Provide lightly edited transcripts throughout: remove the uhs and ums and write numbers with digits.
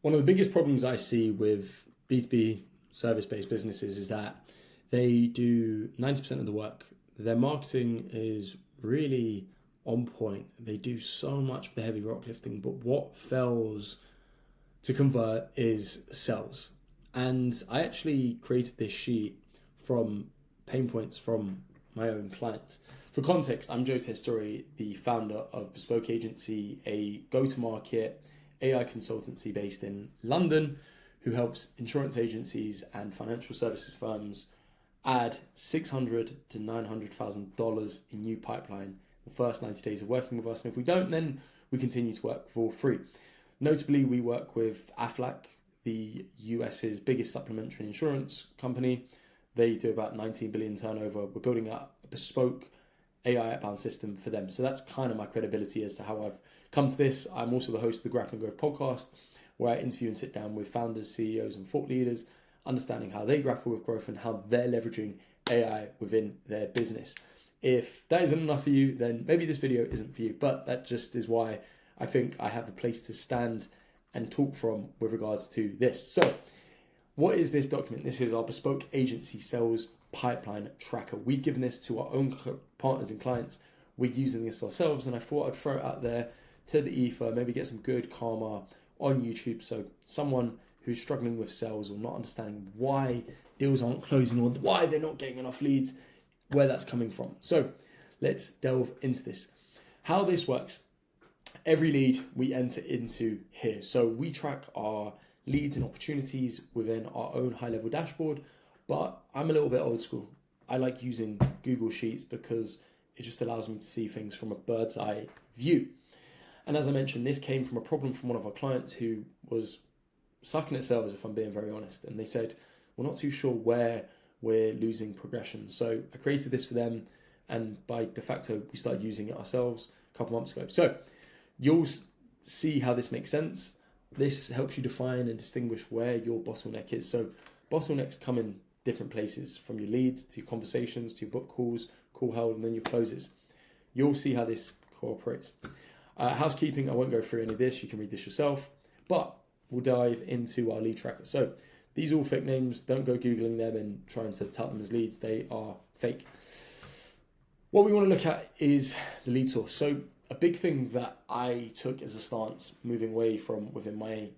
One of the biggest problems I see with B2B service-based businesses is that they do 90% of the work. Their marketing is really on point. They do so much of the heavy rock lifting, but what fails to convert is sales. And I actually created this sheet from pain points from my own clients. For context, I'm Joe Testouri, the founder of Bespoke Agency, a go-to-market AI consultancy based in London, who helps insurance agencies and financial services firms add $600,000 to $900,000 in new pipeline the first 90 days of working with us. And if we don't, then we continue to work for free. Notably, we work with Aflac, the US's biggest supplementary insurance company. They do about 19 billion turnover. We're building out a bespoke AI outbound system for them. So that's kind of my credibility as to how I've come to this. I'm also the host of the Graph and Growth podcast, where I interview and sit down with founders, CEOs, and thought leaders, understanding how they grapple with growth and how they're leveraging AI within their business. If that isn't enough for you, then maybe this video isn't for you, but that just is why I think I have a place to stand and talk from with regards to this. So what is this document? This is our Bespoke Agency Sales Pipeline Tracker. We've given this to our own partners and clients. We're using this ourselves, and I thought I'd throw it out there to the ether, maybe get some good karma on YouTube. So someone who's struggling with sales or not understanding why deals aren't closing or why they're not getting enough leads, where that's coming from. So let's delve into this. How this works. Every lead we enter into here. So we track our leads and opportunities within our own high-level dashboard, but I'm a little bit old school. I like using Google Sheets because it just allows me to see things from a bird's eye view. And as I mentioned, this came from a problem from one of our clients who was sucking at sales, if I'm being very honest. And they said, we're not too sure where we're losing progression. So I created this for them, and by de facto, we started using it ourselves a couple months ago. So you'll see how this makes sense. This helps you define and distinguish where your bottleneck is. So bottlenecks come in different places, from your leads to your conversations to your book calls, call held, and then your closes. You'll see how this cooperates. Housekeeping, I won't go through any of this. You can read this yourself, but we'll dive into our lead tracker. So these are all fake names. Don't go Googling them and trying to tout them as leads. They are fake. What we want to look at is the lead source. So a big thing that I took as a stance moving away from within my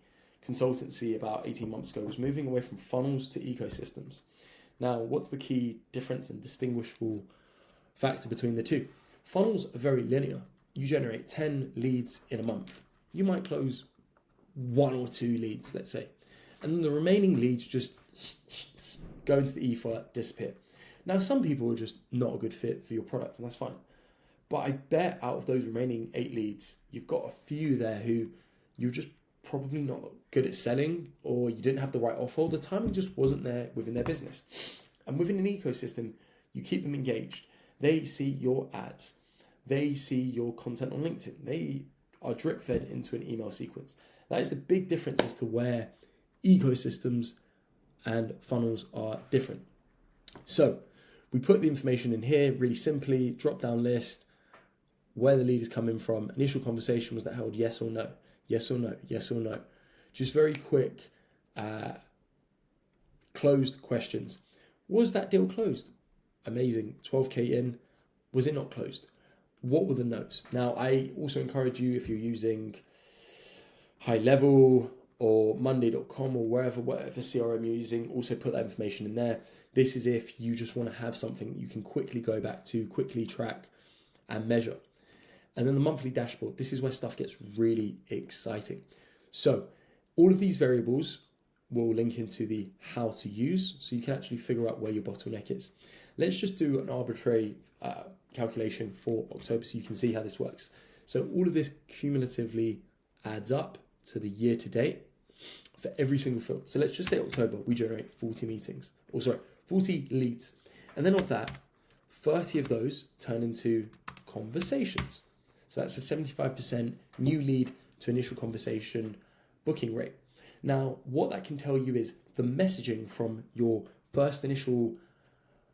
consultancy about 18 months ago was moving away from funnels to ecosystems. Now, what's the key difference and distinguishable factor between the two? Funnels are very linear. You generate 10 leads in a month. You might close 1 or 2 leads, let's say. And then the remaining leads just go into the ether, disappear. Now, some people are just not a good fit for your product, and that's fine. But I bet out of those remaining 8 leads, you've got a few there who you're just probably not good at selling, or you didn't have the right offer, or the timing just wasn't there within their business. And within an ecosystem, you keep them engaged. They see your ads. They see your content on LinkedIn. They are drip fed into an email sequence. That is the big difference as to where ecosystems and funnels are different. So we put the information in here really simply, drop down list, where the lead is coming from. Initial conversation, was that held yes or no? Yes or no? Yes or no? Just very quick closed questions. Was that deal closed? Amazing. 12K in. Was it not closed? What were the notes? Now, I also encourage you, if you're using High Level or Monday.com or whatever CRM you're using, also put that information in there. This is if you just want to have something you can quickly go back to, quickly track and measure. And then the monthly dashboard, this is where stuff gets really exciting. So all of these variables will link into the how to use, so you can actually figure out where your bottleneck is. Let's just do an arbitrary calculation for October so you can see how this works. So all of this cumulatively adds up to the year to date for every single field. So let's just say October, we generate 40 meetings, 40 leads. And then of that, 30 of those turn into conversations. So that's a 75% new lead to initial conversation booking rate. Now, what that can tell you is the messaging from your first initial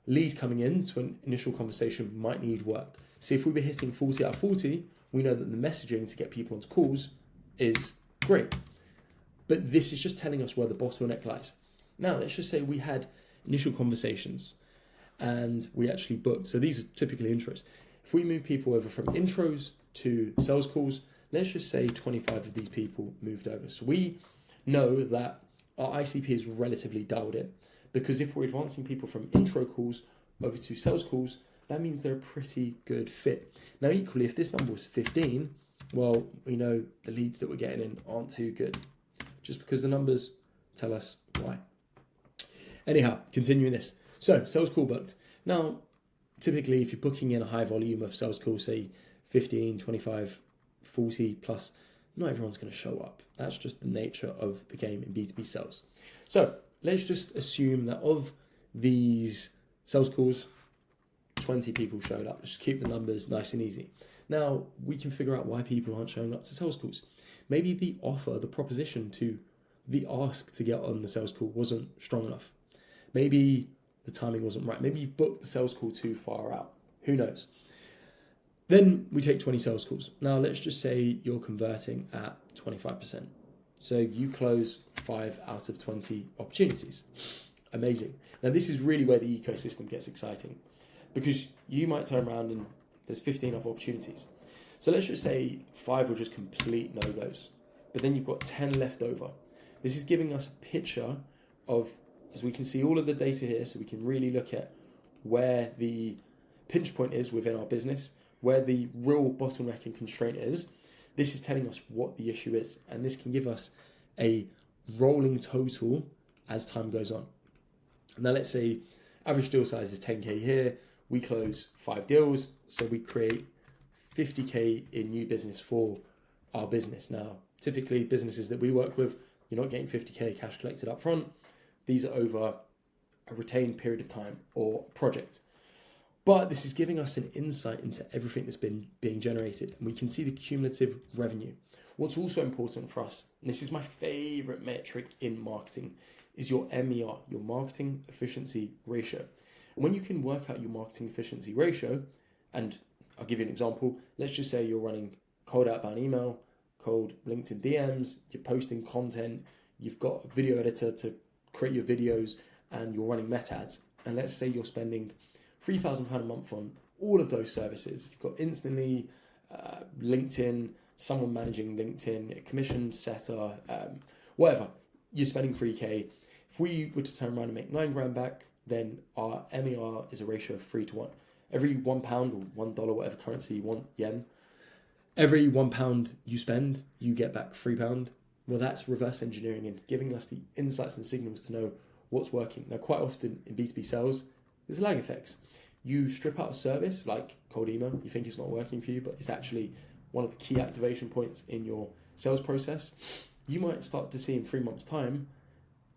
lead coming in to an initial conversation might need work. So if we were hitting 40 out of 40, we know that the messaging to get people onto calls is great. But this is just telling us where the bottleneck lies. Now, let's just say we had initial conversations and we actually booked. So these are typically intros. If we move people over from intros to sales calls, let's just say 25 of these people moved over. So we know that our ICP is relatively dialed in, because if we're advancing people from intro calls over to sales calls, that means they're a pretty good fit. Now, equally, if this number was 15, well, we know the leads that we're getting in aren't too good, just because the numbers tell us why. Anyhow, continuing this. So, sales call booked. Now, typically, if you're booking in a high volume of sales calls, say 15, 25, 40 plus, not everyone's going to show up. That's just the nature of the game in B2B sales. So, let's just assume that of these sales calls, 20 people showed up. Just keep the numbers nice and easy. Now, we can figure out why people aren't showing up to sales calls. Maybe the offer, the proposition to the ask to get on the sales call wasn't strong enough. Maybe the timing wasn't right. Maybe you've booked the sales call too far out. Who knows? Then we take 20 sales calls. Now, let's just say you're converting at 25%. So you close 5 out of 20 opportunities. Amazing. Now, this is really where the ecosystem gets exciting, because you might turn around and there's 15 other opportunities. So let's just say 5 were just complete no-goes, but then you've got 10 left over. This is giving us a picture of, as we can see all of the data here, so we can really look at where the pinch point is within our business, where the real bottleneck and constraint is. This is telling us what the issue is, and this can give us a rolling total as time goes on. Now, let's say average deal size is 10K here. We close 5 deals, so we create 50K in new business for our business. Now, typically businesses that we work with, you're not getting 50K cash collected up front. These are over a retained period of time or project. But this is giving us an insight into everything that's been being generated, and we can see the cumulative revenue. What's also important for us, and this is my favorite metric in marketing, is your MER, your marketing efficiency ratio. And when you can work out your marketing efficiency ratio, and I'll give you an example, let's just say you're running cold outbound email, cold LinkedIn DMs, you're posting content, you've got a video editor to create your videos, and you're running meta ads. And let's say you're spending £3,000 a month on all of those services. You've got Instantly, LinkedIn, someone managing LinkedIn, a commission setter, whatever. You're spending 3K. If we were to turn around and make £9,000 back, then our MER is a ratio of 3 to 1. Every £1 or $1, whatever currency you want, yen, every £1 you spend, you get back £3. Well, that's reverse engineering and giving us the insights and signals to know what's working. Now, quite often in B2B sales, there's lag effects. You strip out a service like cold email, you think it's not working for you, but it's actually one of the key activation points in your sales process. You might start to see in 3 months' time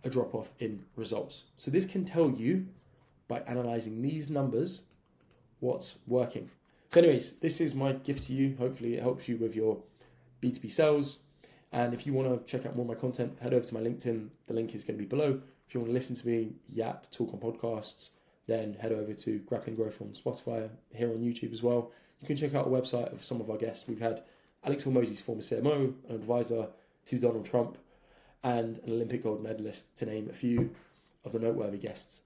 a drop off in results. So this can tell you, by analyzing these numbers, what's working. So anyways, this is my gift to you. Hopefully it helps you with your B2B sales. And if you want to check out more of my content, head over to my LinkedIn. The link is going to be below. If you want to listen to me talk on podcasts, then head over to Grappling Growth on Spotify, here on YouTube as well. You can check out a website of some of our guests. We've had Alex Hormozy's former CMO, an advisor to Donald Trump, and an Olympic gold medalist, to name a few of the noteworthy guests.